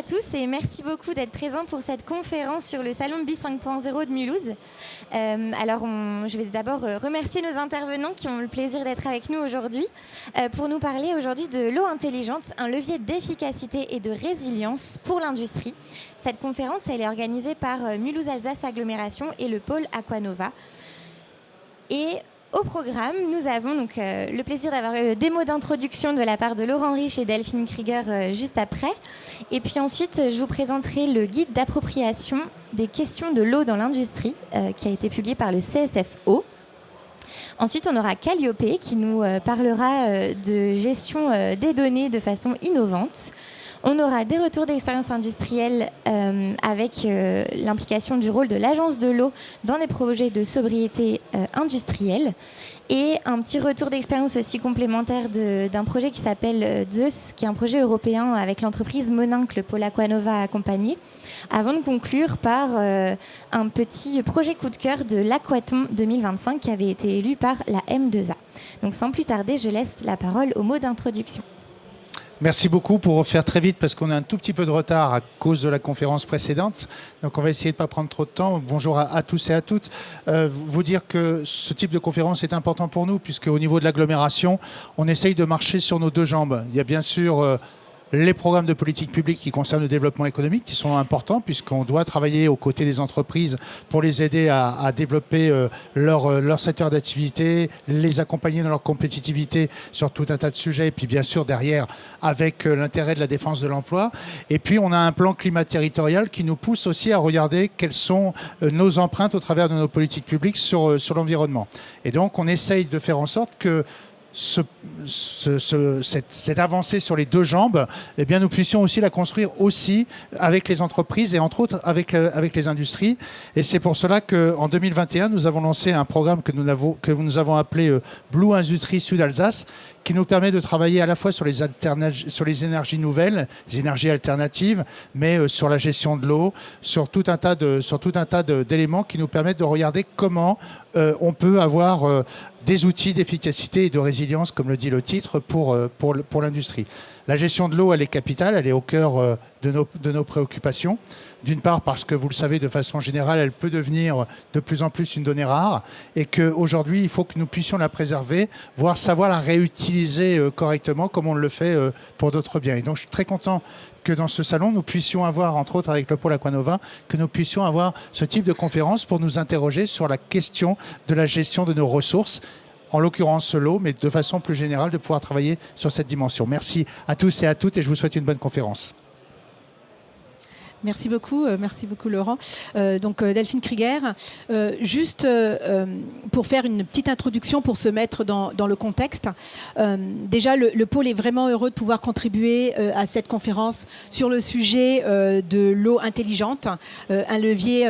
tous et merci beaucoup d'être présents pour cette conférence sur le salon BI 5.0 de Mulhouse. Je vais d'abord remercier nos intervenants qui ont le plaisir d'être avec nous aujourd'hui pour nous parler aujourd'hui de l'eau intelligente, un levier d'efficacité et de résilience pour l'industrie. Cette conférence, elle est organisée par Mulhouse Alsace Agglomération et le pôle Aquanova. Et au programme, nous avons donc le plaisir d'avoir des mots d'introduction de la part de Laurent Rich et Delphine Krieger juste après. Et puis ensuite, je vous présenterai le guide d'appropriation des questions de l'eau dans l'industrie qui a été publié par le CSFO. Ensuite, on aura Calliope qui nous parlera de gestion des données de façon innovante. On aura des retours d'expérience industrielle avec l'implication du rôle de l'agence de l'eau dans des projets de sobriété industrielle et un petit retour d'expérience aussi complémentaire d'un projet qui s'appelle Zeus, qui est un projet européen avec l'entreprise Monin que le pôle Aquanova a accompagné, avant de conclure par un petit projet coup de cœur de l'Aquaton 2025 qui avait été élu par la M2A. Donc sans plus tarder, je laisse la parole aux mots d'introduction. Merci beaucoup. Pour faire très vite, parce qu'on a un tout petit peu de retard à cause de la conférence précédente. Donc, on va essayer de ne pas prendre trop de temps. Bonjour à tous et à toutes. Vous dire que ce type de conférence est important pour nous, puisque au niveau de l'agglomération, on essaye de marcher sur nos deux jambes. Il y a bien sûr les programmes de politique publique qui concernent le développement économique, qui sont importants, puisqu'on doit travailler aux côtés des entreprises pour les aider à développer leur secteur d'activité, les accompagner dans leur compétitivité sur tout un tas de sujets, et puis bien sûr derrière avec l'intérêt de la défense de l'emploi. Et puis on a un plan climat territorial qui nous pousse aussi à regarder quelles sont nos empreintes au travers de nos politiques publiques sur l'environnement. Et donc on essaye de faire en sorte que cette avancée sur les deux jambes, eh bien, nous puissions aussi la construire aussi avec les entreprises et entre autres avec les industries. Et c'est pour cela qu'en 2021, nous avons lancé un programme que nous avons appelé Blue Industrie Sud Alsace, qui nous permet de travailler à la fois sur les énergies nouvelles, les énergies alternatives, mais sur la gestion de l'eau, sur tout un tas d'éléments qui nous permettent de regarder comment on peut avoir des outils d'efficacité et de résilience, comme le dit le titre, pour l'industrie. La gestion de l'eau, elle est capitale, elle est au cœur de nos préoccupations. D'une part parce que, vous le savez, de façon générale, elle peut devenir de plus en plus une donnée rare et qu'aujourd'hui, il faut que nous puissions la préserver, voire savoir la réutiliser correctement comme on le fait pour d'autres biens. Et donc, je suis très content que dans ce salon, nous puissions avoir, entre autres avec le pôle Aquanova, que nous puissions avoir ce type de conférence pour nous interroger sur la question de la gestion de nos ressources, en l'occurrence l'eau, mais de façon plus générale, de pouvoir travailler sur cette dimension. Merci à tous et à toutes et je vous souhaite une bonne conférence. Merci beaucoup Laurent. Delphine Krieger, juste pour faire une petite introduction, pour se mettre dans le contexte. Déjà, le pôle est vraiment heureux de pouvoir contribuer à cette conférence sur le sujet de l'eau intelligente, un levier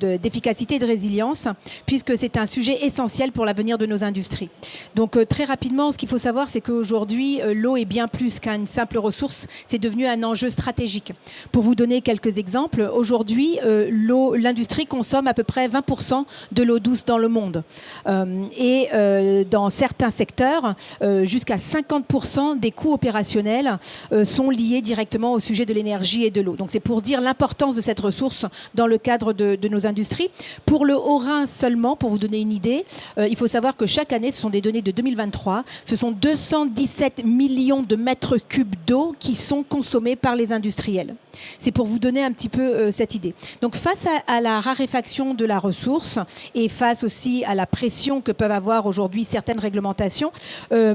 d'efficacité et de résilience, puisque c'est un sujet essentiel pour l'avenir de nos industries. Donc très rapidement, ce qu'il faut savoir, c'est qu'aujourd'hui, l'eau est bien plus qu'une simple ressource, c'est devenu un enjeu stratégique. Pour vous donner quelques exemples, aujourd'hui, l'industrie consomme à peu près 20% de l'eau douce dans le monde. Dans certains secteurs, jusqu'à 50% des coûts opérationnels sont liés directement au sujet de l'énergie et de l'eau. Donc c'est pour dire l'importance de cette ressource dans le cadre de nos industries. Pour le Haut-Rhin seulement, pour vous donner une idée, il faut savoir que chaque année, ce sont des données de 2023, ce sont 217 millions de mètres cubes d'eau qui sont consommés par les industriels. C'est pour vous donner un petit peu cette idée. Donc face à la raréfaction de la ressource et face aussi à la pression que peuvent avoir aujourd'hui certaines réglementations,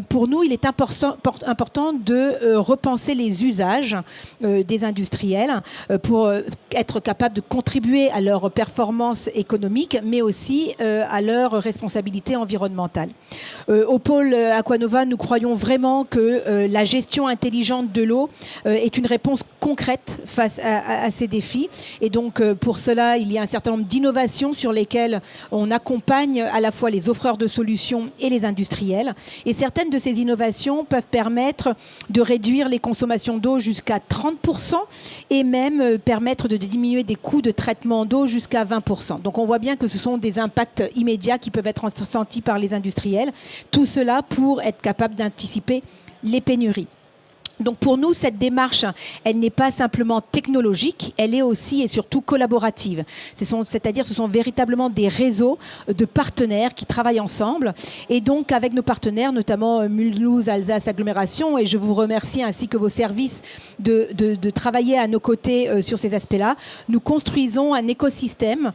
pour nous, il est important de repenser les usages des industriels pour être capable de contribuer à leur performance économique, mais aussi à leur responsabilité environnementale. Au pôle Aquanova, nous croyons vraiment que la gestion intelligente de l'eau est une réponse concrète face à ces défis. Et donc, pour cela, il y a un certain nombre d'innovations sur lesquelles on accompagne à la fois les offreurs de solutions et les industriels. Et certaines de ces innovations peuvent permettre de réduire les consommations d'eau jusqu'à 30% et même permettre de diminuer des coûts de traitement d'eau jusqu'à 20%. Donc, on voit bien que ce sont des impacts immédiats qui peuvent être ressentis par les industriels. Tout cela pour être capable d'anticiper les pénuries. Donc pour nous, cette démarche, elle n'est pas simplement technologique, elle est aussi et surtout collaborative. C'est-à-dire ce sont véritablement des réseaux de partenaires qui travaillent ensemble. Et donc avec nos partenaires, notamment Mulhouse, Alsace Agglomération, et je vous remercie ainsi que vos services de travailler à nos côtés sur ces aspects-là, nous construisons un écosystème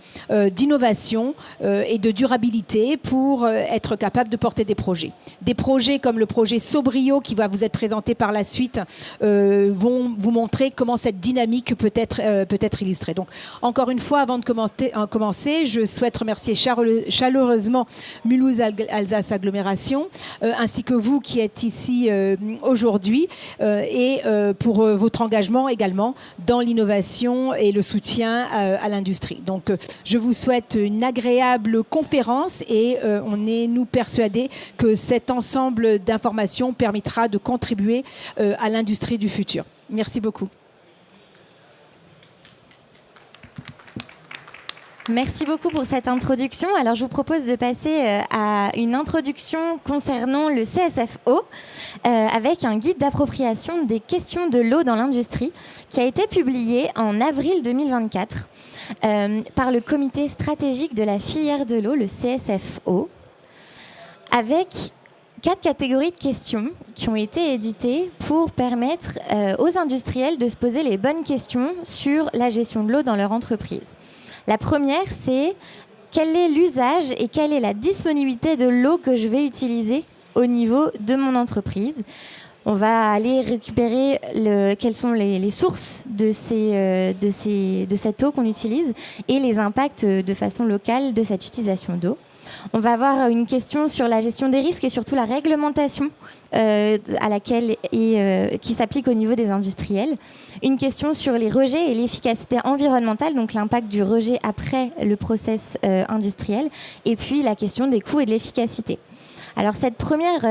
d'innovation et de durabilité pour être capable de porter des projets. Des projets comme le projet Sobrio qui va vous être présenté par la suite vont vous montrer comment cette dynamique peut être illustrée. Donc, encore une fois, avant de commencer, je souhaite remercier chaleureusement Mulhouse Alsace Agglomération, ainsi que vous qui êtes ici aujourd'hui, et pour votre engagement également dans l'innovation et le soutien à l'industrie. Donc, je vous souhaite une agréable conférence et on est, nous, persuadés que cet ensemble d'informations permettra de contribuer à l'industrie du futur. Merci beaucoup. Merci beaucoup pour cette introduction. Alors, je vous propose de passer à une introduction concernant le CSFO avec un guide d'appropriation des questions de l'eau dans l'industrie qui a été publié en avril 2024 par le comité stratégique de la filière de l'eau, le CSFO, avec 4 catégories de questions qui ont été éditées pour permettre aux industriels de se poser les bonnes questions sur la gestion de l'eau dans leur entreprise. La première, c'est quel est l'usage et quelle est la disponibilité de l'eau que je vais utiliser au niveau de mon entreprise. On va aller récupérer quelles sont les sources de cette eau qu'on utilise et les impacts de façon locale de cette utilisation d'eau. On va avoir une question sur la gestion des risques et surtout la réglementation à laquelle qui s'applique au niveau des industriels. Une question sur les rejets et l'efficacité environnementale, donc l'impact du rejet après le process industriel. Et puis la question des coûts et de l'efficacité. Alors cette première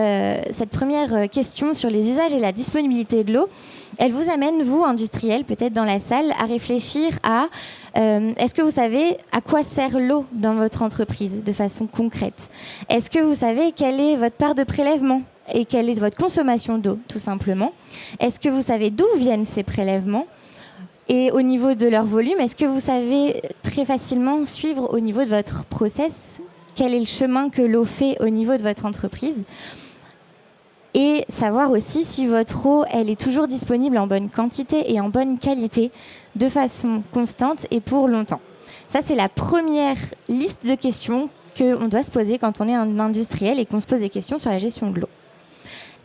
question sur les usages et la disponibilité de l'eau, elle vous amène, vous, industriels, peut-être dans la salle, à réfléchir à est-ce que vous savez à quoi sert l'eau dans votre entreprise de façon concrète? Est-ce que vous savez quelle est votre part de prélèvement et quelle est votre consommation d'eau, tout simplement? Est-ce que vous savez d'où viennent ces prélèvements? Et au niveau de leur volume, est-ce que vous savez très facilement suivre au niveau de votre process quel est le chemin que l'eau fait au niveau de votre entreprise? Et savoir aussi si votre eau, elle est toujours disponible en bonne quantité et en bonne qualité, de façon constante et pour longtemps. Ça, c'est la première liste de questions qu'on doit se poser quand on est un industriel et qu'on se pose des questions sur la gestion de l'eau.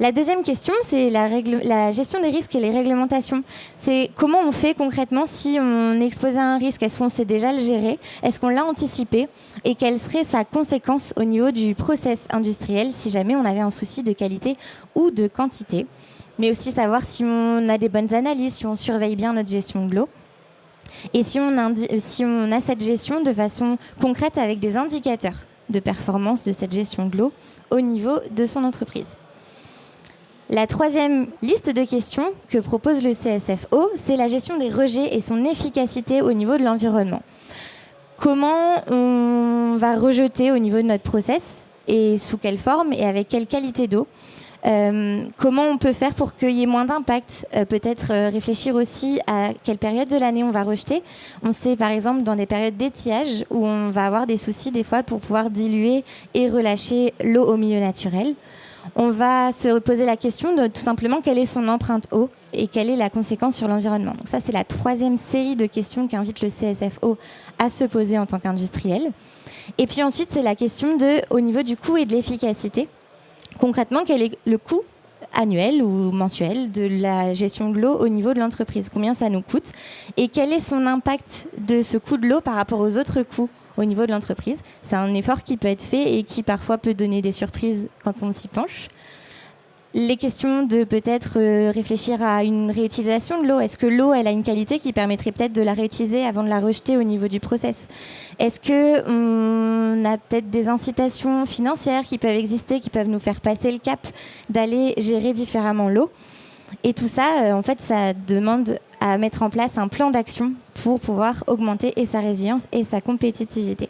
La deuxième question, c'est la gestion des risques et les réglementations. C'est comment on fait concrètement si on est exposé à un risque? Est-ce qu'on sait déjà le gérer? Est-ce qu'on l'a anticipé? Et quelle serait sa conséquence au niveau du process industriel si jamais on avait un souci de qualité ou de quantité? Mais aussi savoir si on a des bonnes analyses, si on surveille bien notre gestion de l'eau. Et si on a cette gestion de façon concrète avec des indicateurs de performance de cette gestion de l'eau au niveau de son entreprise. La troisième liste de questions que propose le CSFO, c'est la gestion des rejets et son efficacité au niveau de l'environnement. Comment on va rejeter au niveau de notre process et sous quelle forme et avec quelle qualité d'eau? Comment on peut faire pour qu'il y ait moins d'impact? Peut-être réfléchir aussi à quelle période de l'année on va rejeter. On sait par exemple dans des périodes d'étiage où on va avoir des soucis des fois pour pouvoir diluer et relâcher l'eau au milieu naturel. On va se poser la question de tout simplement quelle est son empreinte eau et quelle est la conséquence sur l'environnement. Donc ça, c'est la troisième série de questions qu'invite le CSFO à se poser en tant qu'industriel. Et puis ensuite, c'est la question au niveau du coût et de l'efficacité. Concrètement, quel est le coût annuel ou mensuel de la gestion de l'eau au niveau de l'entreprise? Combien ça nous coûte? Et quel est son impact de ce coût de l'eau par rapport aux autres coûts au niveau de l'entreprise? C'est un effort qui peut être fait et qui parfois peut donner des surprises quand on s'y penche. Les questions de peut-être réfléchir à une réutilisation de l'eau. Est-ce que l'eau, elle a une qualité qui permettrait peut-être de la réutiliser avant de la rejeter au niveau du process? Est-ce qu'on a peut-être des incitations financières qui peuvent exister, qui peuvent nous faire passer le cap d'aller gérer différemment l'eau? Et tout ça, en fait, ça demande à mettre en place un plan d'action pour pouvoir augmenter et sa résilience et sa compétitivité.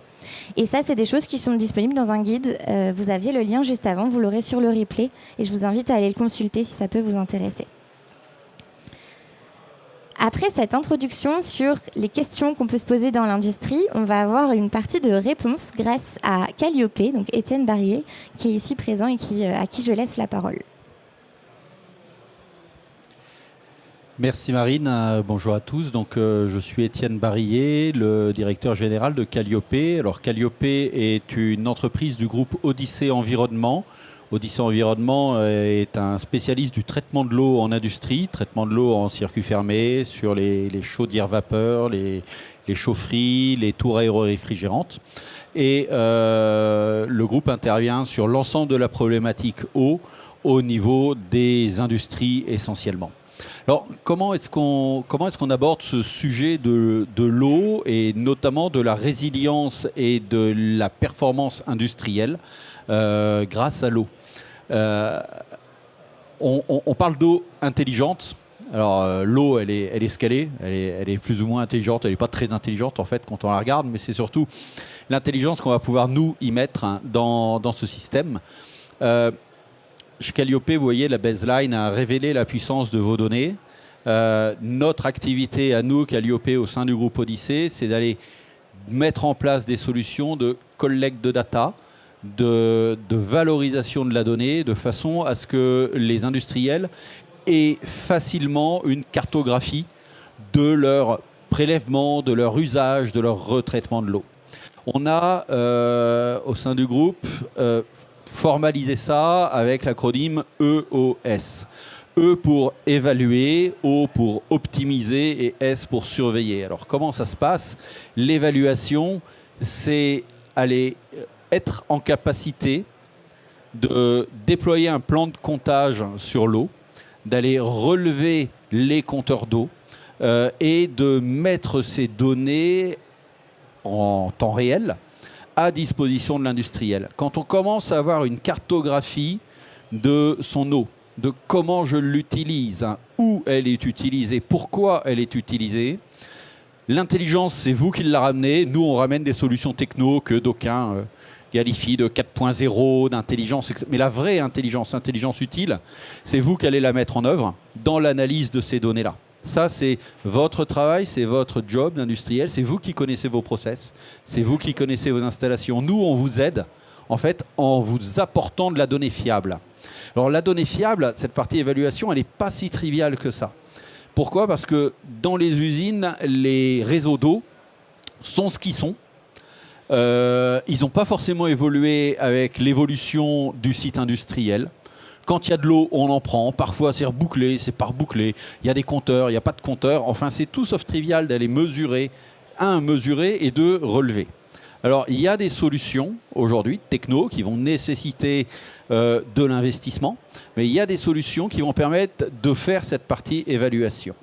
Et ça, c'est des choses qui sont disponibles dans un guide. Vous aviez le lien juste avant, vous l'aurez sur le replay. Et je vous invite à aller le consulter si ça peut vous intéresser. Après cette introduction sur les questions qu'on peut se poser dans l'industrie, on va avoir une partie de réponse grâce à Calliope, donc Étienne Barillet, qui est ici présent et à qui je laisse la parole. Merci Marine, bonjour à tous. Donc, je suis Étienne Barillet, le directeur général de Calliope. Alors Calliope est une entreprise du groupe Odyssée Environnement. Odyssée Environnement est un spécialiste du traitement de l'eau en industrie, traitement de l'eau en circuit fermé, sur les chaudières vapeur, les chaufferies, les tours aéro-réfrigérantes. Et le groupe intervient sur l'ensemble de la problématique eau au niveau des industries essentiellement. Alors, comment est-ce qu'on aborde ce sujet de l'eau et notamment de la résilience et de la performance industrielle grâce à l'eau? On parle d'eau intelligente. Alors, l'eau, elle est ce qu'elle est. Elle est plus ou moins intelligente. Elle n'est pas très intelligente, en fait, quand on la regarde. Mais c'est surtout l'intelligence qu'on va pouvoir, nous, y mettre dans ce système. Chez Calliope, vous voyez, la baseline a révélé la puissance de vos données. Notre activité à nous, Calliope, au sein du groupe Odyssée, c'est d'aller mettre en place des solutions de collecte de data, de valorisation de la donnée, de façon à ce que les industriels aient facilement une cartographie de leur prélèvement, de leur usage, de leur retraitement de l'eau. On a, au sein du groupe, formalisé ça avec l'acronyme EOS. E pour évaluer, O pour optimiser et S pour surveiller. Alors comment ça se passe? L'évaluation, c'est aller être en capacité de déployer un plan de comptage sur l'eau, d'aller relever les compteurs d'eau et de mettre ces données en temps réel à disposition de l'industriel. Quand on commence à avoir une cartographie de son eau, de comment je l'utilise, où elle est utilisée, pourquoi elle est utilisée, l'intelligence, c'est vous qui la ramenez. Nous, on ramène des solutions techno que d'aucuns qualifient de 4.0, d'intelligence. Mais la vraie intelligence utile, c'est vous qui allez la mettre en œuvre dans l'analyse de ces données-là. Ça, c'est votre travail, c'est votre job d'industriel, c'est vous qui connaissez vos process, c'est vous qui connaissez vos installations. Nous, on vous aide, en fait, en vous apportant de la donnée fiable. Alors, la donnée fiable, cette partie évaluation, elle n'est pas si triviale que ça. Pourquoi? Parce que dans les usines, les réseaux d'eau sont ce qu'ils sont. Ils n'ont pas forcément évolué avec l'évolution du site industriel. Quand il y a de l'eau, on en prend. Parfois, c'est rebouclé, c'est pas rebouclé. Il y a des compteurs, il n'y a pas de compteurs. Enfin, c'est tout sauf trivial d'aller mesurer et de relever. Alors, il y a des solutions aujourd'hui, techno, qui vont nécessiter de l'investissement. Mais il y a des solutions qui vont permettre de faire cette partie évaluation.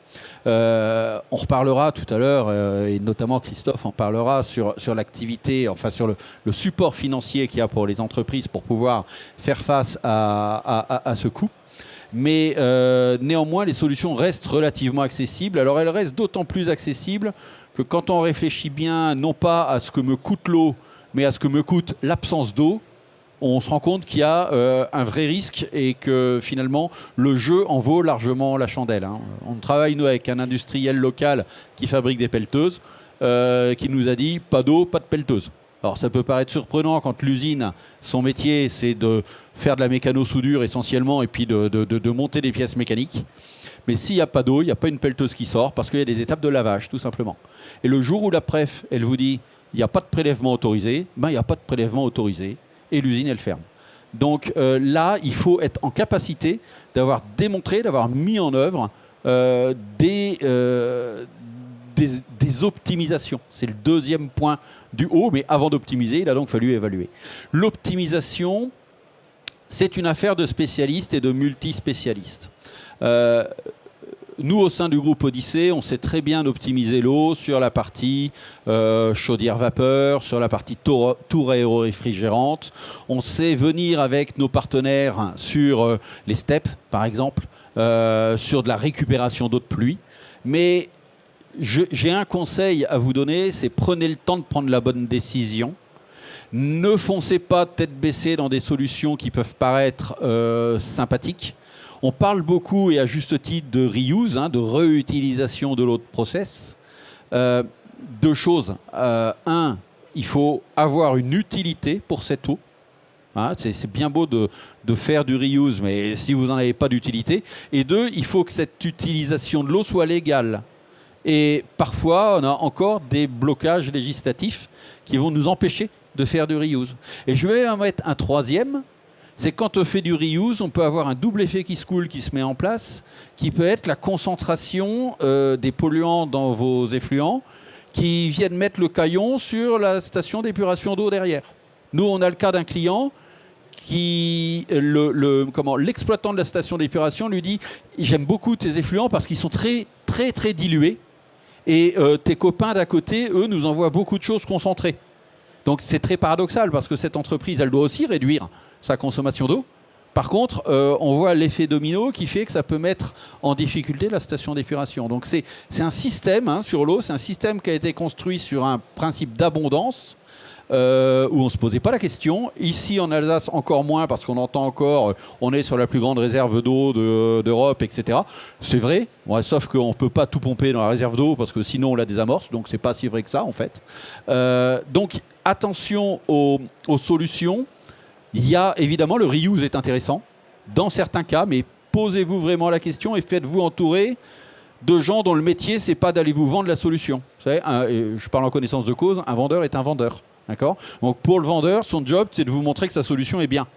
On reparlera tout à l'heure, et notamment Christophe en parlera sur l'activité, enfin sur le support financier qu'il y a pour les entreprises pour pouvoir faire face à ce coût. Mais néanmoins, les solutions restent relativement accessibles. Alors elles restent d'autant plus accessibles que quand on réfléchit bien, non pas à ce que me coûte l'eau, mais à ce que me coûte l'absence d'eau, on se rend compte qu'il y a un vrai risque et que finalement le jeu en vaut largement la chandelle. On travaille nous avec un industriel local qui fabrique des pelleteuses qui nous a dit pas d'eau, pas de pelleteuse. Alors ça peut paraître surprenant quand l'usine, son métier c'est de faire de la mécano-soudure essentiellement et puis de monter des pièces mécaniques. Mais s'il n'y a pas d'eau, il n'y a pas une pelleteuse qui sort parce qu'il y a des étapes de lavage tout simplement. Et le jour où la préf, elle vous dit il n'y a pas de prélèvement autorisé, ben il n'y a pas de prélèvement autorisé. Et l'usine, elle ferme. Donc là, il faut être en capacité d'avoir démontré, d'avoir mis en œuvre des optimisations. C'est le deuxième point du haut, mais avant d'optimiser, il a donc fallu évaluer. L'optimisation, c'est une affaire de spécialistes et de multispécialistes. Nous, au sein du groupe Odyssée, on sait très bien optimiser l'eau sur la partie chaudière vapeur, sur la partie tour aéro-réfrigérante. On sait venir avec nos partenaires sur les steppes, par exemple, sur de la récupération d'eau de pluie. Mais j'ai un conseil à vous donner, c'est prenez le temps de prendre la bonne décision. Ne foncez pas tête baissée dans des solutions qui peuvent paraître sympathiques. On parle beaucoup, et à juste titre, de reuse, de réutilisation de l'eau de process. Deux choses. Un, il faut avoir une utilité pour cette eau. C'est bien beau de faire du reuse, mais si vous n'en avez pas d'utilité. Et deux, il faut que cette utilisation de l'eau soit légale. Et parfois, on a encore des blocages législatifs qui vont nous empêcher de faire du reuse. Et je vais en mettre un troisième. C'est quand on fait du reuse, on peut avoir un double effet qui se coule, qui se met en place, qui peut être la concentration des polluants dans vos effluents qui viennent mettre le caillon sur la station d'épuration d'eau derrière. Nous, on a le cas d'un client qui, l'exploitant de la station d'épuration lui dit « J'aime beaucoup tes effluents parce qu'ils sont très, très, très dilués et tes copains d'à côté, eux, nous envoient beaucoup de choses concentrées. » Donc, c'est très paradoxal parce que cette entreprise, elle doit aussi réduire sa consommation d'eau. Par contre, on voit l'effet domino qui fait que ça peut mettre en difficulté la station d'épuration. Donc c'est un système sur l'eau, c'est un système qui a été construit sur un principe d'abondance où on ne se posait pas la question. Ici en Alsace encore moins parce qu'on entend encore on est sur la plus grande réserve d'eau d'Europe, etc. C'est vrai, sauf qu'on ne peut pas tout pomper dans la réserve d'eau parce que sinon on la désamorce, donc c'est pas si vrai que ça en fait. Donc attention aux solutions. Il y a évidemment le reuse est intéressant dans certains cas, mais posez-vous vraiment la question et faites-vous entourer de gens dont le métier c'est pas d'aller vous vendre la solution. Vous savez, je parle en connaissance de cause, un vendeur est un vendeur, d'accord ? Donc pour le vendeur, son job c'est de vous montrer que sa solution est bien.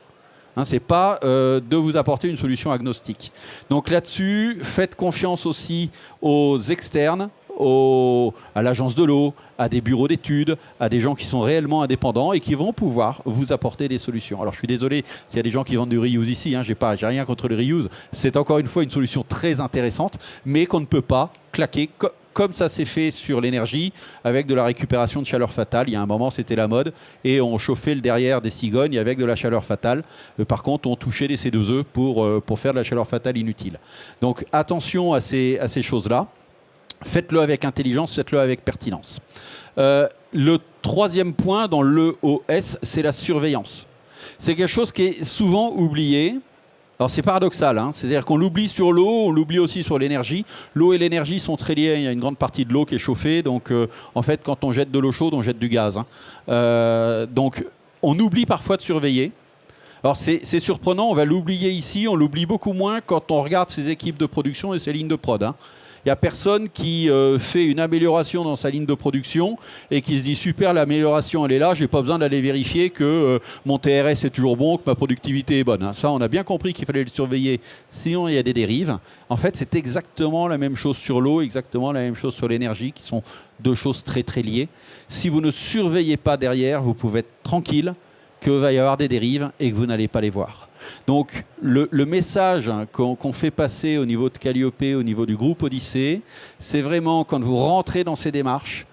C'est pas de vous apporter une solution agnostique. Donc là-dessus, faites confiance aussi aux externes, à l'agence de l'eau, à des bureaux d'études, à des gens qui sont réellement indépendants et qui vont pouvoir vous apporter des solutions. Alors je suis désolé s'il y a des gens qui vendent du reuse ici, j'ai rien contre le reuse, c'est encore une fois une solution très intéressante, mais qu'on ne peut pas claquer comme ça s'est fait sur l'énergie avec de la récupération de chaleur fatale. Il y a un moment c'était la mode et on chauffait le derrière des cigognes avec de la chaleur fatale. Par contre on touchait les C2E pour faire de la chaleur fatale inutile. Donc attention à ces choses-là. Faites-le avec intelligence, faites-le avec pertinence. Le troisième point dans l'EOS, c'est la surveillance. C'est quelque chose qui est souvent oublié. Alors c'est paradoxal, c'est-à-dire qu'on l'oublie sur l'eau, on l'oublie aussi sur l'énergie. L'eau et l'énergie sont très liées, il y a une grande partie de l'eau qui est chauffée, donc en fait quand on jette de l'eau chaude, on jette du gaz. Donc on oublie parfois de surveiller. Alors c'est surprenant, on va l'oublier ici, on l'oublie beaucoup moins quand on regarde ses équipes de production et ses lignes de prod. Il n'y a personne qui fait une amélioration dans sa ligne de production et qui se dit super, l'amélioration elle est là, je n'ai pas besoin d'aller vérifier que mon TRS est toujours bon, que ma productivité est bonne. Ça, on a bien compris qu'il fallait le surveiller, sinon il y a des dérives. En fait, c'est exactement la même chose sur l'eau, exactement la même chose sur l'énergie, qui sont deux choses très très liées. Si vous ne surveillez pas derrière, vous pouvez être tranquille qu'il va y avoir des dérives et que vous n'allez pas les voir. Donc le message qu'on fait passer au niveau de Calliope, au niveau du groupe Odyssée, c'est vraiment quand vous rentrez dans ces démarches,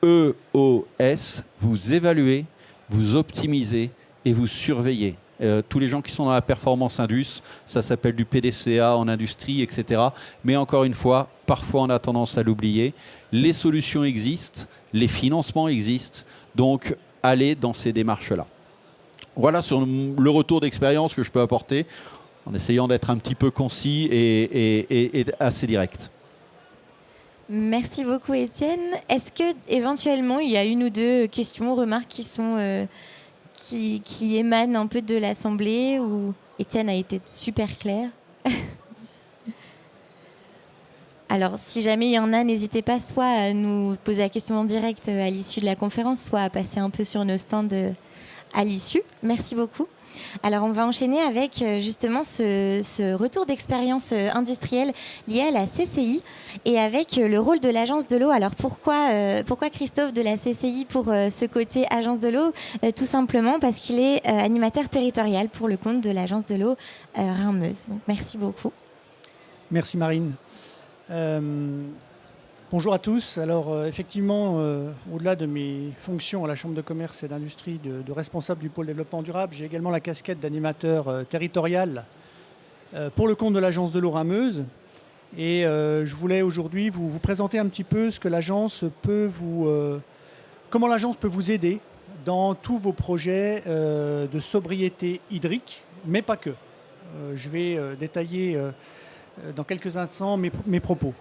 EOS, vous évaluez, vous optimisez et vous surveillez. Tous les gens qui sont dans la performance Indus, ça s'appelle du PDCA en industrie, etc. Mais encore une fois, parfois on a tendance à l'oublier. Les solutions existent, les financements existent, donc allez dans ces démarches-là. Voilà sur le retour d'expérience que je peux apporter en essayant d'être un petit peu concis et assez direct. Merci beaucoup Étienne. Est-ce que éventuellement il y a une ou deux questions, remarques qui émanent un peu de l'Assemblée où Étienne a été super clair? Alors, si jamais il y en a, n'hésitez pas soit à nous poser la question en direct à l'issue de la conférence, soit à passer un peu sur nos stands à l'issue. Merci beaucoup. Alors, on va enchaîner avec justement ce retour d'expérience industrielle lié à la CCI et avec le rôle de l'agence de l'eau. Alors, pourquoi Christophe de la CCI pour ce côté agence de l'eau? Tout simplement parce qu'il est animateur territorial pour le compte de l'agence de l'eau Rhin-Meuse. Donc, merci beaucoup. Merci Marine. Bonjour à tous. Alors effectivement, au-delà de mes fonctions à la Chambre de commerce et d'industrie de responsable du pôle développement durable, j'ai également la casquette d'animateur territorial pour le compte de l'agence de l'eau Rhin-Meuse. Et je voulais aujourd'hui vous présenter un petit peu ce que l'agence peut comment l'agence peut vous aider dans tous vos projets de sobriété hydrique, mais pas que. Je vais détailler dans quelques instants mes propos.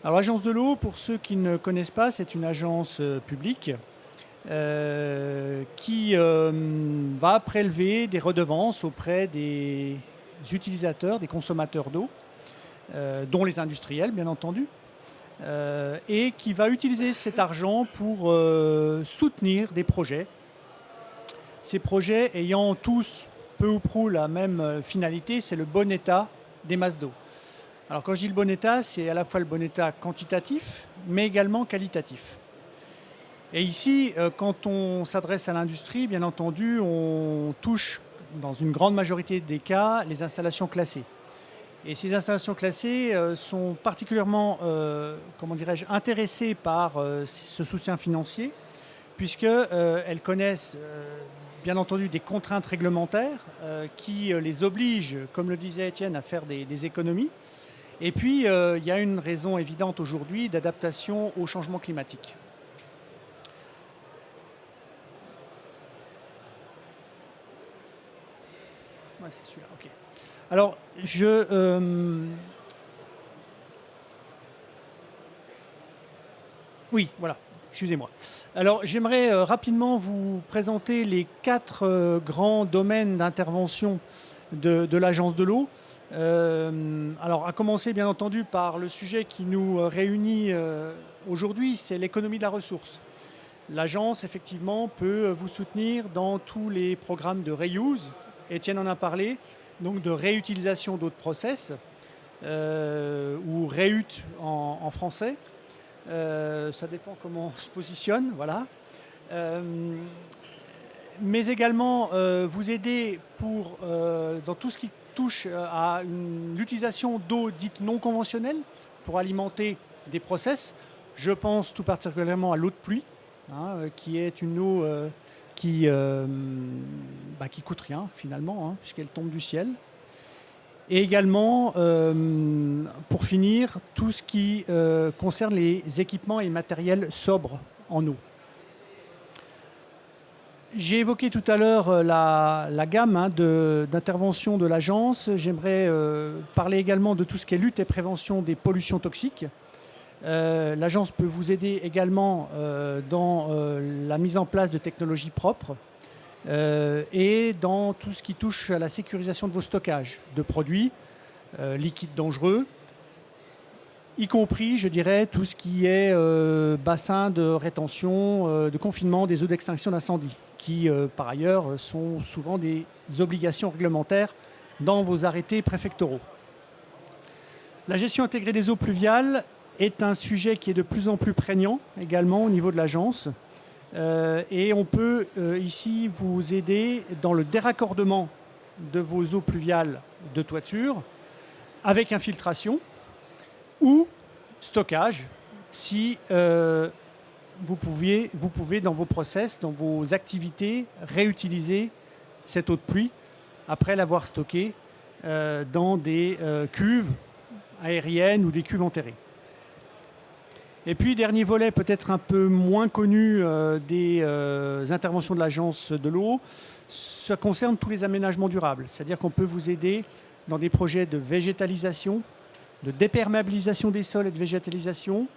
Alors l'Agence de l'eau, pour ceux qui ne connaissent pas, c'est une agence publique qui va prélever des redevances auprès des utilisateurs, des consommateurs d'eau, dont les industriels bien entendu, et qui va utiliser cet argent pour soutenir des projets. Ces projets ayant tous peu ou prou la même finalité, c'est le bon état des masses d'eau. Alors quand je dis le bon état, c'est à la fois le bon état quantitatif, mais également qualitatif. Et ici, quand on s'adresse à l'industrie, bien entendu, on touche, dans une grande majorité des cas, les installations classées. Et ces installations classées sont particulièrement, comment dirais-je, intéressées par ce soutien financier, puisqu'elles connaissent, bien entendu, des contraintes réglementaires qui les obligent, comme le disait Étienne, à faire des économies. Et puis, il y a une raison évidente aujourd'hui d'adaptation au changement climatique. Ouais, c'est celui-là, ok. Alors, oui, voilà, excusez-moi. Alors, j'aimerais rapidement vous présenter les 4 grands domaines d'intervention de l'Agence de l'eau. Alors, à commencer bien entendu par le sujet qui nous réunit aujourd'hui, c'est l'économie de la ressource. L'agence, effectivement, peut vous soutenir dans tous les programmes de reuse. Étienne en a parlé, donc de réutilisation d'eau de process, ou réut en français. Ça dépend comment on se positionne, voilà. Mais également vous aider dans tout ce qui touche à l'utilisation d'eau dite non conventionnelle pour alimenter des process. Je pense tout particulièrement à l'eau de pluie, qui est une eau qui coûte rien finalement, puisqu'elle tombe du ciel. Et également, pour finir, tout ce qui concerne les équipements et matériels sobres en eau. J'ai évoqué tout à l'heure la gamme d'intervention de l'agence. J'aimerais parler également de tout ce qui est lutte et prévention des pollutions toxiques. L'agence peut vous aider également dans la mise en place de technologies propres et dans tout ce qui touche à la sécurisation de vos stockages de produits liquides dangereux, y compris, je dirais, tout ce qui est bassin de rétention, de confinement des eaux d'extinction d'incendie, qui, par ailleurs, sont souvent des obligations réglementaires dans vos arrêtés préfectoraux. La gestion intégrée des eaux pluviales est un sujet qui est de plus en plus prégnant également au niveau de l'agence. Et on peut ici vous aider dans le déraccordement de vos eaux pluviales de toiture avec infiltration ou stockage si vous pouvez dans vos process, dans vos activités, réutiliser cette eau de pluie après l'avoir stockée dans des cuves aériennes ou des cuves enterrées. Et puis, dernier volet peut-être un peu moins connu des interventions de l'Agence de l'eau, ça concerne tous les aménagements durables. C'est-à-dire qu'on peut vous aider dans des projets de végétalisation, de déperméabilisation des sols et de végétalisation,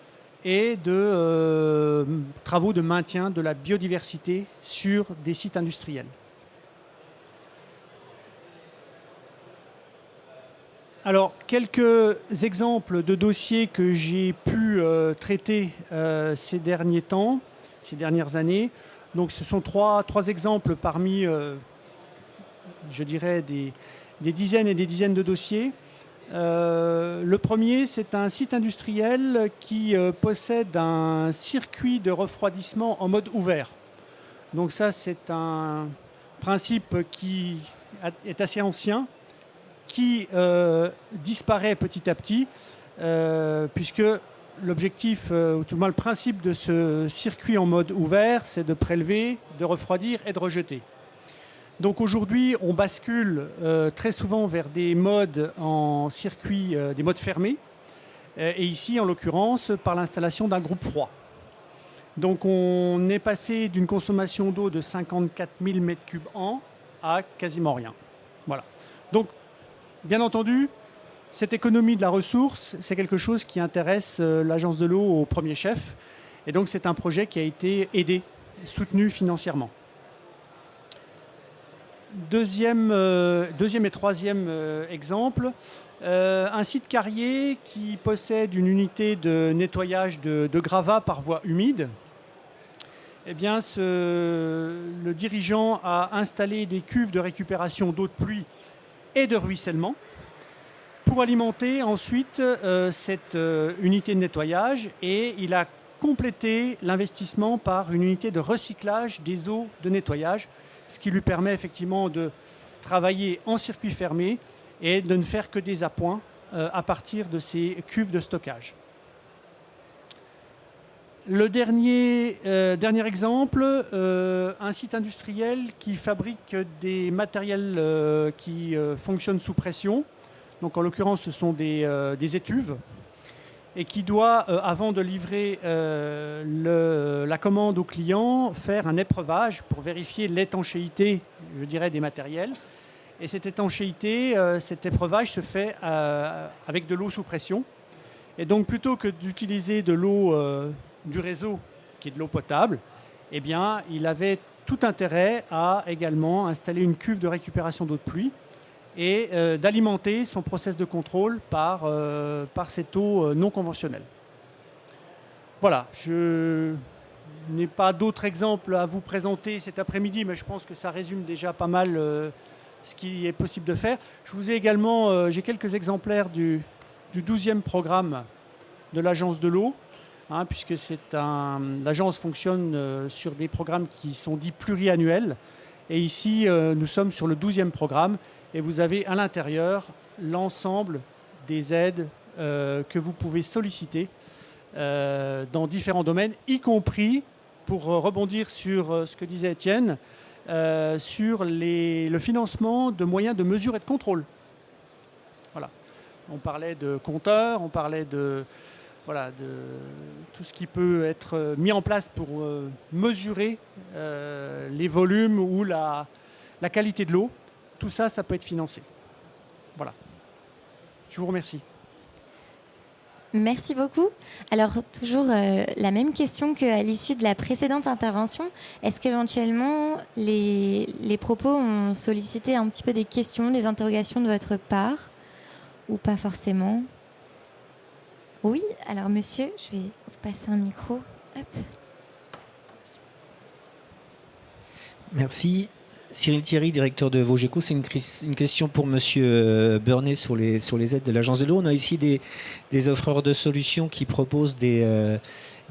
et de travaux de maintien de la biodiversité sur des sites industriels. Alors, quelques exemples de dossiers que j'ai pu traiter ces derniers temps, ces dernières années. Donc, ce sont trois exemples parmi, je dirais, des dizaines et des dizaines de dossiers. Le premier, c'est un site industriel qui possède un circuit de refroidissement en mode ouvert. Donc ça, c'est un principe qui est assez ancien, qui disparaît petit à petit, puisque l'objectif, ou tout le moins le principe de ce circuit en mode ouvert, c'est de prélever, de refroidir et de rejeter. Donc aujourd'hui, on bascule très souvent vers des modes en circuit, des modes fermés, et ici, en l'occurrence, par l'installation d'un groupe froid. Donc on est passé d'une consommation d'eau de 54 000 m3 an à quasiment rien. Voilà. Donc bien entendu, cette économie de la ressource, c'est quelque chose qui intéresse l'Agence de l'eau au premier chef. Et donc, c'est un projet qui a été aidé, soutenu financièrement. Deuxième et troisième exemple, un site carrier qui possède une unité de nettoyage de gravats par voie humide. Eh bien, le dirigeant a installé des cuves de récupération d'eau de pluie et de ruissellement pour alimenter ensuite cette unité de nettoyage, et il a complété l'investissement par une unité de recyclage des eaux de nettoyage, ce qui lui permet effectivement de travailler en circuit fermé et de ne faire que des appoints à partir de ces cuves de stockage. Le dernier exemple, un site industriel qui fabrique des matériels qui fonctionnent sous pression. Donc, en l'occurrence, ce sont des étuves, et qui doit, avant de livrer la commande au client, faire un épreuvage pour vérifier l'étanchéité, je dirais, des matériels. Et cette étanchéité, cet épreuvage se fait avec de l'eau sous pression. Et donc, plutôt que d'utiliser de l'eau du réseau, qui est de l'eau potable, eh bien, il avait tout intérêt à également installer une cuve de récupération d'eau de pluie et d'alimenter son process de contrôle par cette eau non conventionnelle. Voilà, je n'ai pas d'autres exemples à vous présenter cet après-midi, mais je pense que ça résume déjà pas mal ce qui est possible de faire. Je vous ai également, j'ai quelques exemplaires du 12e programme de l'Agence de l'eau, puisque l'agence fonctionne sur des programmes qui sont dits pluriannuels. Et ici, nous sommes sur le 12e programme. Et vous avez à l'intérieur l'ensemble des aides que vous pouvez solliciter dans différents domaines, y compris, pour rebondir sur ce que disait Étienne, sur le financement de moyens de mesure et de contrôle. Voilà. On parlait de compteurs, on parlait de tout ce qui peut être mis en place pour mesurer les volumes ou la qualité de l'eau. Tout ça, ça peut être financé. Voilà. Je vous remercie. Merci beaucoup. Alors, toujours la même question qu'à l'issue de la précédente intervention. Est-ce qu'éventuellement, les propos ont sollicité un petit peu des questions, des interrogations de votre part, ou pas forcément? Oui, alors monsieur, je vais vous passer un micro. Hop. Merci. Cyril Thierry, directeur de Vogeco. C'est une question pour Monsieur Burnet sur les aides de l'Agence de l'eau. On a ici des offreurs de solutions qui proposent des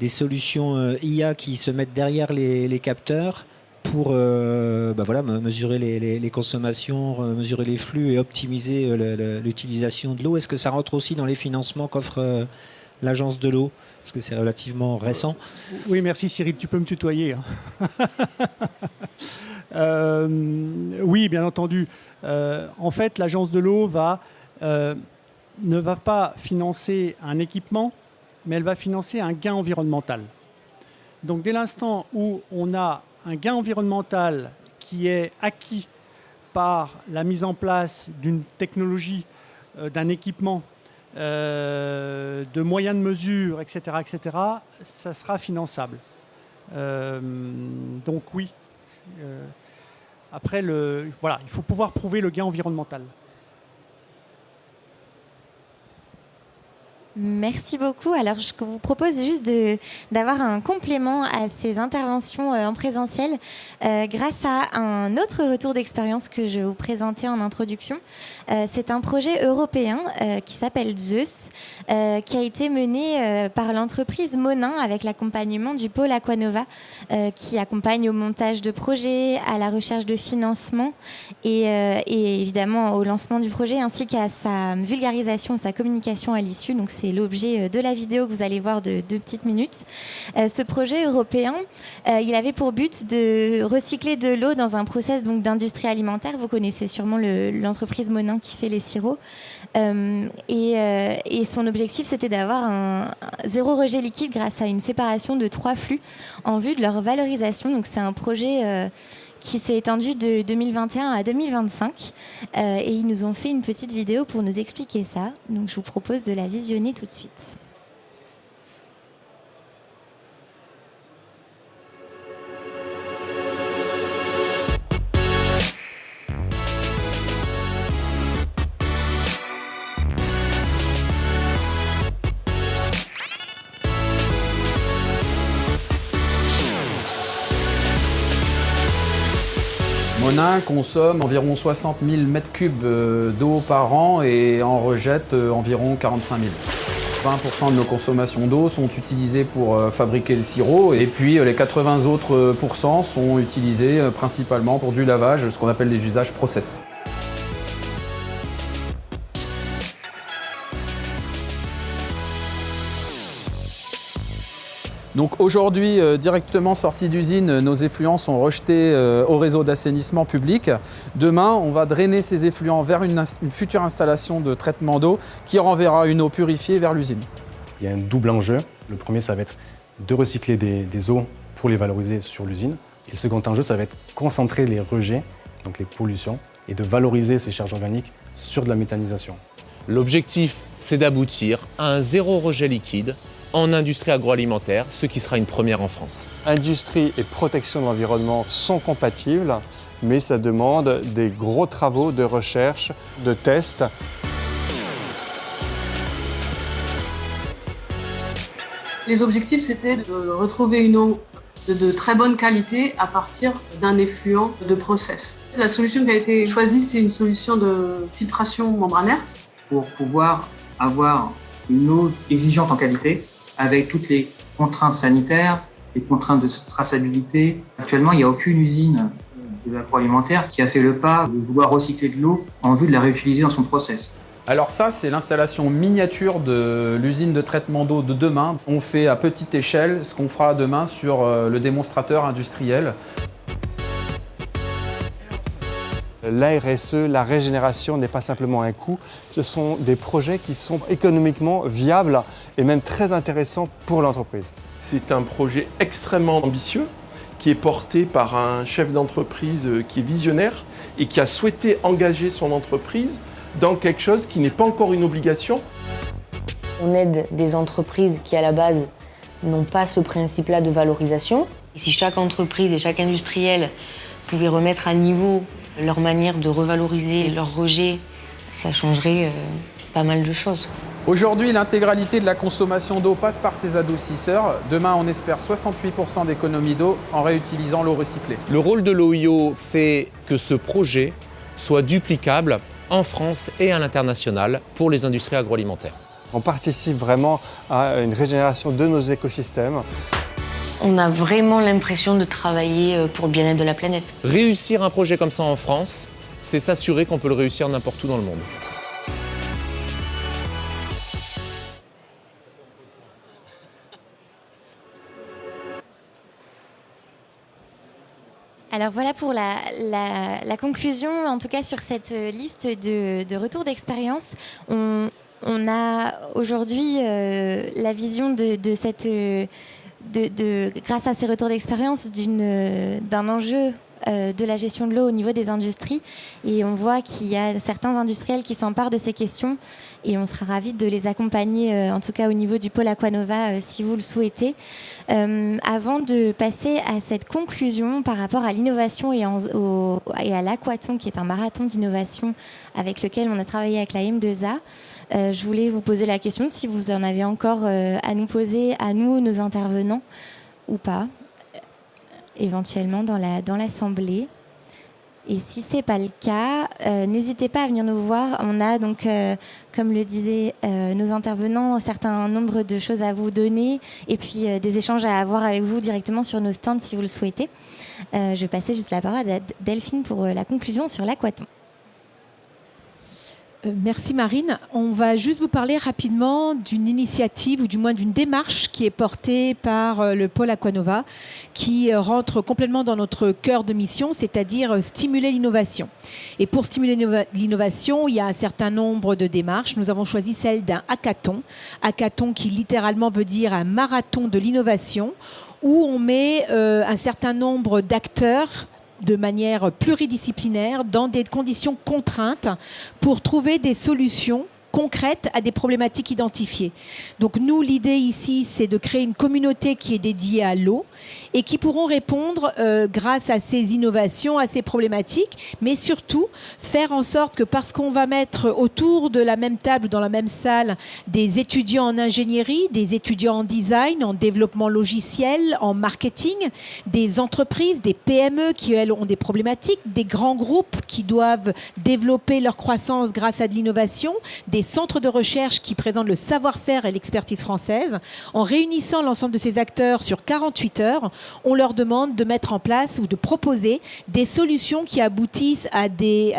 solutions IA qui se mettent derrière les capteurs pour mesurer les consommations, mesurer les flux et optimiser l'utilisation de l'eau. Est-ce que ça rentre aussi dans les financements qu'offre l'Agence de l'eau? Parce que c'est relativement récent. Oui, merci Cyril, tu peux me tutoyer. Oui, bien entendu. En fait, l'Agence de l'eau ne va pas financer un équipement, mais elle va financer un gain environnemental. Donc, dès l'instant où on a un gain environnemental qui est acquis par la mise en place d'une technologie, d'un équipement, de moyens de mesure, etc., ça sera finançable. Donc oui. Après, il faut pouvoir prouver le gain environnemental. Merci beaucoup. Alors, je vous propose juste d'avoir un complément à ces interventions en présentiel grâce à un autre retour d'expérience que je vais vous présenter en introduction. C'est un projet européen qui s'appelle Zeus, qui a été mené par l'entreprise Monin avec l'accompagnement du pôle Aquanova, qui accompagne au montage de projets, à la recherche de financement et évidemment au lancement du projet, ainsi qu'à sa vulgarisation, sa communication à l'issue. Donc, c'est l'objet de la vidéo que vous allez voir de 2 petites minutes. Ce projet européen, il avait pour but de recycler de l'eau dans un process d'industrie alimentaire. Vous connaissez sûrement l'entreprise Monin qui fait les sirops. Et son objectif, c'était d'avoir un zéro rejet liquide grâce à une séparation de 3 flux en vue de leur valorisation. Donc, c'est un projet qui s'est étendue de 2021 à 2025. Et ils nous ont fait une petite vidéo pour nous expliquer ça. Donc je vous propose de la visionner tout de suite. Monin consomme environ 60 000 m3 d'eau par an et en rejette environ 45 000. 20% de nos consommations d'eau sont utilisées pour fabriquer le sirop et puis les 80 autres pourcents sont utilisés principalement pour du lavage, ce qu'on appelle des usages process. Donc aujourd'hui, directement sortis d'usine, nos effluents sont rejetés au réseau d'assainissement public. Demain, on va drainer ces effluents vers une future installation de traitement d'eau qui renverra une eau purifiée vers l'usine. Il y a un double enjeu. Le premier, ça va être de recycler des eaux pour les valoriser sur l'usine. Et le second enjeu, ça va être concentrer les rejets, donc les pollutions, et de valoriser ces charges organiques sur de la méthanisation. L'objectif, c'est d'aboutir à un zéro rejet liquide en industrie agroalimentaire, ce qui sera une première en France. Industrie et protection de l'environnement sont compatibles, mais ça demande des gros travaux de recherche, de tests. Les objectifs, c'était de retrouver une eau de très bonne qualité à partir d'un effluent de process. La solution qui a été choisie, c'est une solution de filtration membranaire. Pour pouvoir avoir une eau exigeante en qualité, avec toutes les contraintes sanitaires, les contraintes de traçabilité. Actuellement, il n'y a aucune usine de l'agroalimentaire qui a fait le pas de vouloir recycler de l'eau en vue de la réutiliser dans son process. Alors ça, c'est l'installation miniature de l'usine de traitement d'eau de demain. On fait à petite échelle ce qu'on fera demain sur le démonstrateur industriel. La RSE, la régénération n'est pas simplement un coût, ce sont des projets qui sont économiquement viables et même très intéressants pour l'entreprise. C'est un projet extrêmement ambitieux qui est porté par un chef d'entreprise qui est visionnaire et qui a souhaité engager son entreprise dans quelque chose qui n'est pas encore une obligation. On aide des entreprises qui, à la base, n'ont pas ce principe-là de valorisation. Et si chaque entreprise et chaque industriel pouvait remettre à niveau leur manière de revaloriser leurs rejets, ça changerait pas mal de choses. Aujourd'hui, l'intégralité de la consommation d'eau passe par ces adoucisseurs. Demain, on espère 68% d'économie d'eau en réutilisant l'eau recyclée. Le rôle de l'OIO, c'est que ce projet soit duplicable en France et à l'international pour les industries agroalimentaires. On participe vraiment à une régénération de nos écosystèmes. On a vraiment l'impression de travailler pour le bien-être de la planète. Réussir un projet comme ça en France, c'est s'assurer qu'on peut le réussir n'importe où dans le monde. Alors voilà pour la conclusion, en tout cas sur cette liste de retours d'expérience. On a aujourd'hui la vision grâce à ces retours d'expérience d'un enjeu de la gestion de l'eau au niveau des industries, et on voit qu'il y a certains industriels qui s'emparent de ces questions, et on sera ravis de les accompagner, en tout cas au niveau du pôle Aquanova, si vous le souhaitez. Avant de passer à cette conclusion par rapport à l'innovation et à l'Aquathon, qui est un marathon d'innovation avec lequel on a travaillé avec la M2A, je voulais vous poser la question si vous en avez encore à nous poser, à nous, nos intervenants, ou pas, éventuellement dans l'Assemblée. Et si ce n'est pas le cas, n'hésitez pas à venir nous voir. On a donc, comme le disaient nos intervenants, un certain nombre de choses à vous donner et puis des échanges à avoir avec vous directement sur nos stands si vous le souhaitez. Je vais passer juste la parole à Delphine pour la conclusion sur l'Aquathon. Merci Marine. On va juste vous parler rapidement d'une initiative ou du moins d'une démarche qui est portée par le pôle Aquanova qui rentre complètement dans notre cœur de mission, c'est-à-dire stimuler l'innovation. Et pour stimuler l'innovation, il y a un certain nombre de démarches. Nous avons choisi celle d'un hackathon. Hackathon qui littéralement veut dire un marathon de l'innovation où on met un certain nombre d'acteurs de manière pluridisciplinaire, dans des conditions contraintes, pour trouver des solutions concrètes à des problématiques identifiées. Donc nous, l'idée ici, c'est de créer une communauté qui est dédiée à l'eau et qui pourront répondre grâce à ces innovations, à ces problématiques, mais surtout faire en sorte que parce qu'on va mettre autour de la même table, dans la même salle, des étudiants en ingénierie, des étudiants en design, en développement logiciel, en marketing, des entreprises, des PME qui, elles, ont des problématiques, des grands groupes qui doivent développer leur croissance grâce à de l'innovation, des centres de recherche qui présentent le savoir-faire et l'expertise française. En réunissant l'ensemble de ces acteurs sur 48 heures, on leur demande de mettre en place ou de proposer des solutions qui aboutissent à des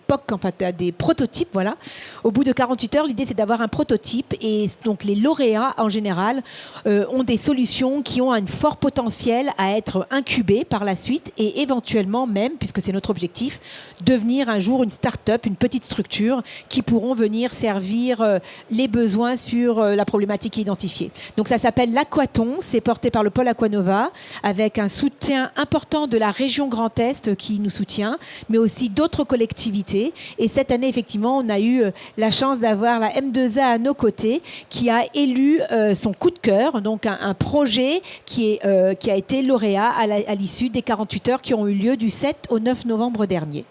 POC, enfin à des prototypes. Voilà. Au bout de 48 heures, l'idée c'est d'avoir un prototype et donc les lauréats en général ont des solutions qui ont un fort potentiel à être incubées par la suite et éventuellement même, puisque c'est notre objectif, devenir un jour une start-up, une petite structure qui pourront venir servir les besoins sur la problématique identifiée. Donc ça s'appelle l'Aquaton, c'est porté par le pôle Aquanova avec un soutien important de la région Grand Est qui nous soutient, mais aussi d'autres collectivités. Et cette année, effectivement, on a eu la chance d'avoir la M2A à nos côtés qui a élu son coup de cœur, donc un projet qui a été lauréat à l'issue des 48 heures qui ont eu lieu du 7 au 9 novembre dernier.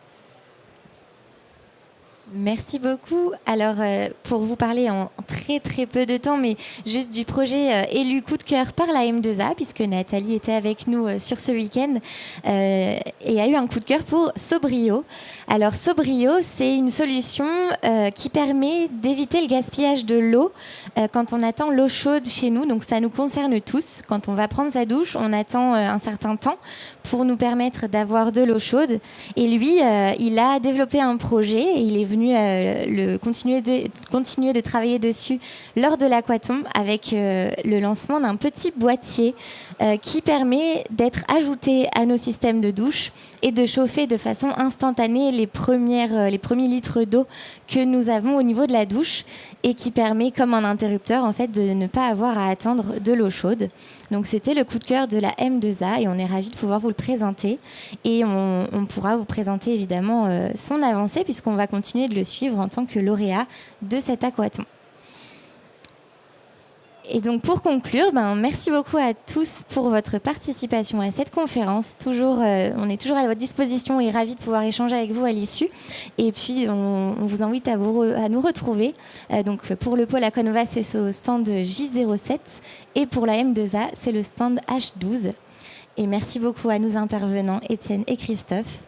Merci beaucoup. Alors, pour vous parler en très très peu de temps, mais juste du projet élu coup de cœur par la M2A, puisque Nathalie était avec nous sur ce week-end et a eu un coup de cœur pour Sobrio. Alors, Sobrio, c'est une solution qui permet d'éviter le gaspillage de l'eau quand on attend l'eau chaude chez nous. Donc, ça nous concerne tous. Quand on va prendre sa douche, on attend un certain temps pour nous permettre d'avoir de l'eau chaude. Et lui, il a développé un projet et il est venu continuer de travailler dessus lors de l'Aquaton avec le lancement d'un petit boîtier qui permet d'être ajouté à nos systèmes de douche et de chauffer de façon instantanée les premiers litres d'eau que nous avons au niveau de la douche et qui permet, comme un interrupteur, en fait, de ne pas avoir à attendre de l'eau chaude. Donc c'était le coup de cœur de la M2A et on est ravis de pouvoir vous le présenter. Et on pourra vous présenter évidemment son avancée puisqu'on va continuer de le suivre en tant que lauréat de cet Aquaton. Et donc pour conclure, merci beaucoup à tous pour votre participation à cette conférence. On est toujours à votre disposition et ravis de pouvoir échanger avec vous à l'issue. Et puis on vous invite à nous retrouver. Donc pour le pôle Aquanova, c'est au stand J07 et pour la M2A, c'est le stand H12. Et merci beaucoup à nos intervenants Étienne et Christophe.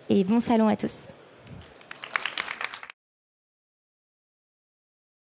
Et bon salon à tous.